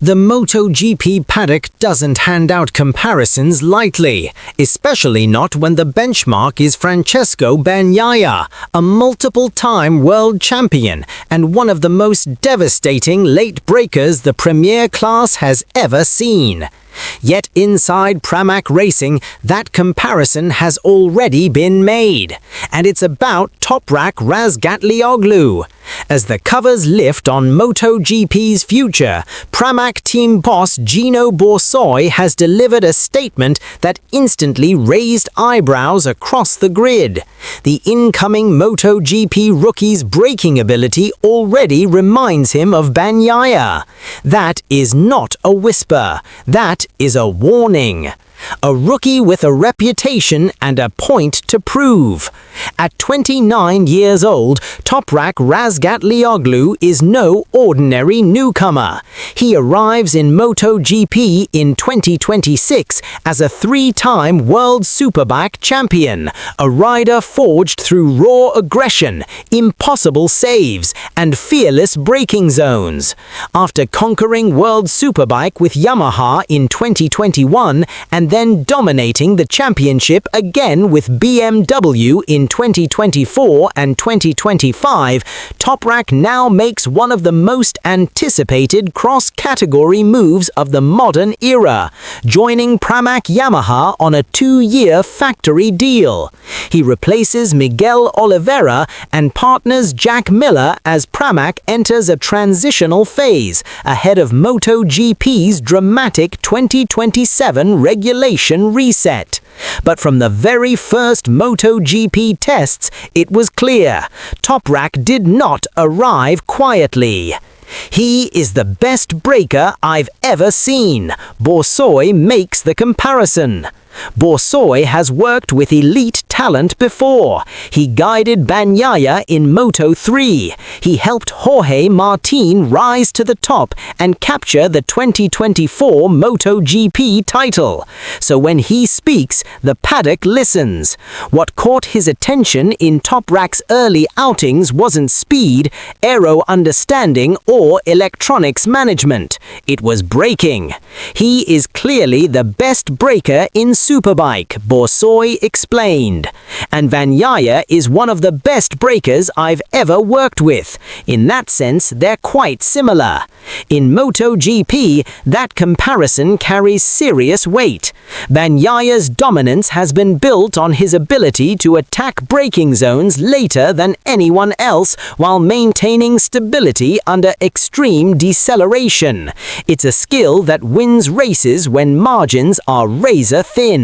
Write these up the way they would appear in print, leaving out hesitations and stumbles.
The MotoGP paddock doesn't hand out comparisons lightly, especially not when the benchmark is Francesco Bagnaia, a multiple-time world champion and one of the most devastating late breakers the Premier class has ever seen. Yet inside Pramac Racing, that comparison has already been made, and it's about Toprak Razgatlioglu. As the covers lift on MotoGP's future, Pramac team boss Gino Borsoi has delivered a statement that instantly raised eyebrows across the grid. The incoming MotoGP rookie's braking ability already reminds him of Bagnaia. That is not a whisper. That is a warning. A rookie with a reputation and a point to prove. At 29 years old, Toprak Razgatlioglu is no ordinary newcomer. He arrives in MotoGP in 2026 as a three-time World Superbike champion, a rider forged through raw aggression, impossible saves, and fearless braking zones. After conquering World Superbike with Yamaha in 2021 and then dominating the championship again with BMW in 2024 and 2025, Toprak now makes one of the most anticipated cross-category moves of the modern era, joining Pramac Yamaha on a 2-year factory deal. He replaces Miguel Oliveira and partners Jack Miller as Pramac enters a transitional phase ahead of MotoGP's dramatic 2027 regulation reset. But from the very first MotoGP tests, it was clear Toprak did not arrive quietly. He is the best braker I've ever seen. Borsoi makes the comparison. Borsoi has worked with elite talent before. He guided Bagnaia in Moto3. He helped Jorge Martin rise to the top and capture the 2024 MotoGP title. So when he speaks, the paddock listens. What caught his attention in Toprak's early outings wasn't speed, aero understanding, or electronics management. It was braking. He is clearly the best braker in Superbike, Borsoi explained. And Bagnaia is one of the best brakers I've ever worked with. In that sense, they're quite similar. In MotoGP, that comparison carries serious weight. Bagnaia's dominance has been built on his ability to attack braking zones later than anyone else while maintaining stability under extreme deceleration. It's a skill that wins races when margins are razor thin.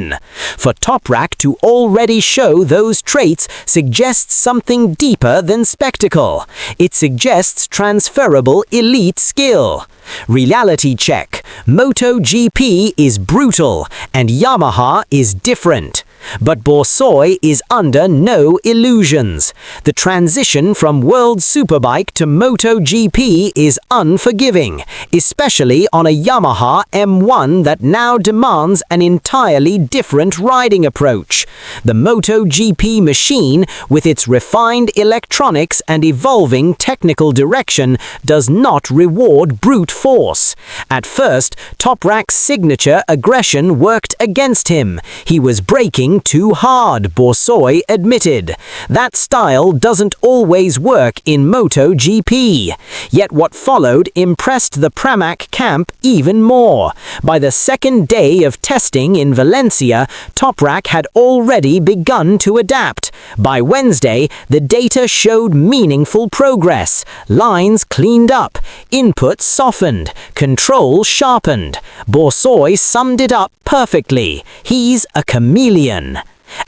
For Toprak to already show those traits suggests something deeper than spectacle. It suggests transferable elite skill. Reality check. MotoGP is brutal and Yamaha is different. But Borsoi is under no illusions. The transition from World Superbike to MotoGP is unforgiving, especially on a Yamaha M1 that now demands an entirely different riding approach. The MotoGP machine, with its refined electronics and evolving technical direction, does not reward brute force. At first, Toprak's signature aggression worked against him. He was braking too hard, Borsoi admitted. That style doesn't always work in MotoGP. Yet what followed impressed the Pramac camp even more. By the second day of testing in Valencia, Toprak had already begun to adapt. By Wednesday, the data showed meaningful progress. Lines cleaned up, input softened, control sharpened. Borsoi summed it up perfectly. He's a chameleon.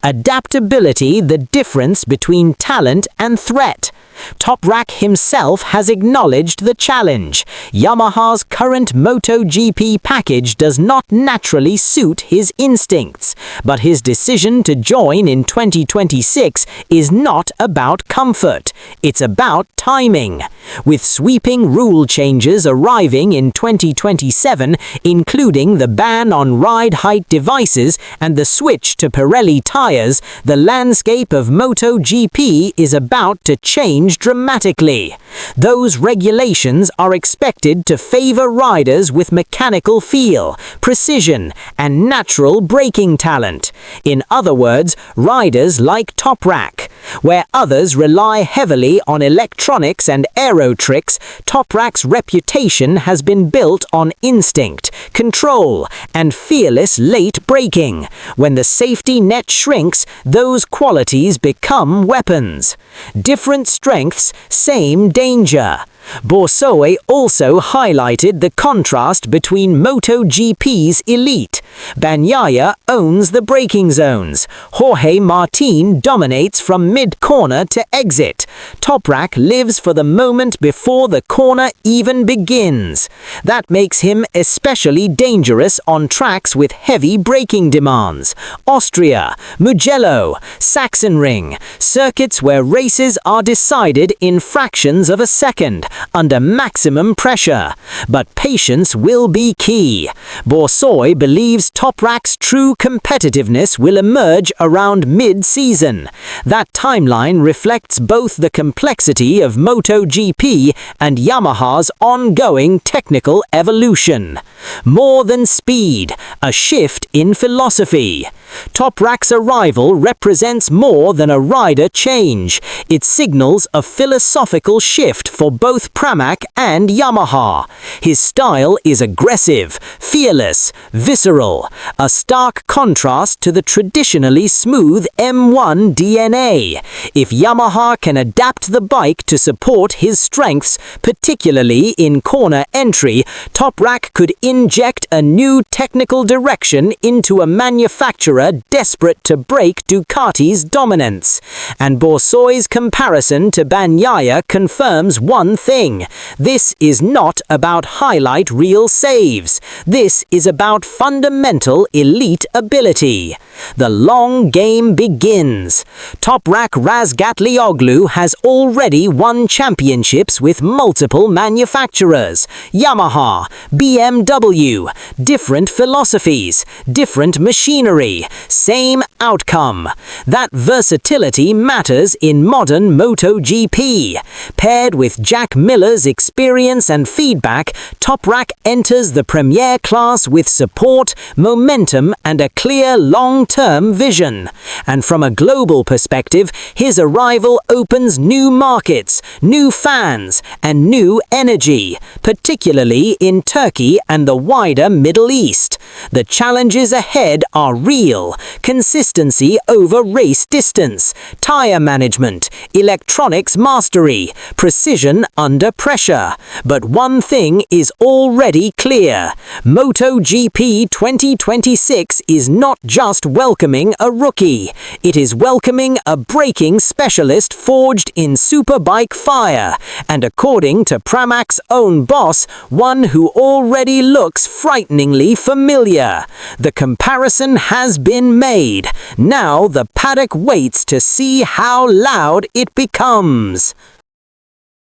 Adaptability, the difference between talent and threat. Toprak himself has acknowledged the challenge. Yamaha's current MotoGP package does not naturally suit his instincts, but his decision to join in 2026 is not about comfort. It's about timing. With sweeping rule changes arriving in 2027, including the ban on ride height devices and the switch to Pirelli tires, the landscape of MotoGP is about to change change dramatically. Those regulations are expected to favor riders with mechanical feel, precision, and natural braking talent. In other words, riders like Toprak. Where others rely heavily on electronics and aero tricks, Toprak's reputation has been built on instinct, control, and fearless late braking. When the safety net shrinks, those qualities become weapons. Different strengths, same danger. Borsoi also highlighted the contrast between MotoGP's elite. Bagnaia owns the braking zones. Jorge Martin dominates from mid-corner to exit. Toprak lives for the moment before the corner even begins. That makes him especially dangerous on tracks with heavy braking demands. Austria, Mugello, Sachsenring, circuits where races are decided in fractions of a second, under maximum pressure. But patience will be key. Borsoi believes Toprak's true competitiveness will emerge around mid-season. That timeline reflects both the complexity of MotoGP and Yamaha's ongoing technical evolution. More than speed, a shift in philosophy. Toprak's arrival represents more than a rider change. It signals a philosophical shift for both Pramac and Yamaha. His style is aggressive, fearless, visceral, a stark contrast to the traditionally smooth M1 DNA. If Yamaha can adapt the bike to support his strengths, particularly in corner entry, Toprak could inject a new technical direction into a manufacturer desperate to break Ducati's dominance. And Borsoi's comparison to Bagnaia confirms one thing. This is not about highlight reel saves. This is about fundamental elite ability. The long game begins. Toprak Razgatlioglu has already won championships with multiple manufacturers. Yamaha, BMW, different philosophies, different machinery, same outcome. That versatility matters in modern MotoGP. Paired with Jack Miller's experience and feedback, Toprak enters the Premier class with support, momentum, and a clear long-term vision. And from a global perspective, his arrival opens new markets, new fans, and new energy, particularly in Turkey and the wider Middle East. The challenges ahead are real. Consistency over race distance, tire management, electronics mastery, precision under pressure. But one thing is already clear. MotoGP 2026 is not just welcoming a rookie. It is welcoming a braking specialist forged in superbike fire. And according to Pramac's own boss, one who already looks frighteningly familiar. The comparison has been made. Now the paddock waits to see how loud it becomes.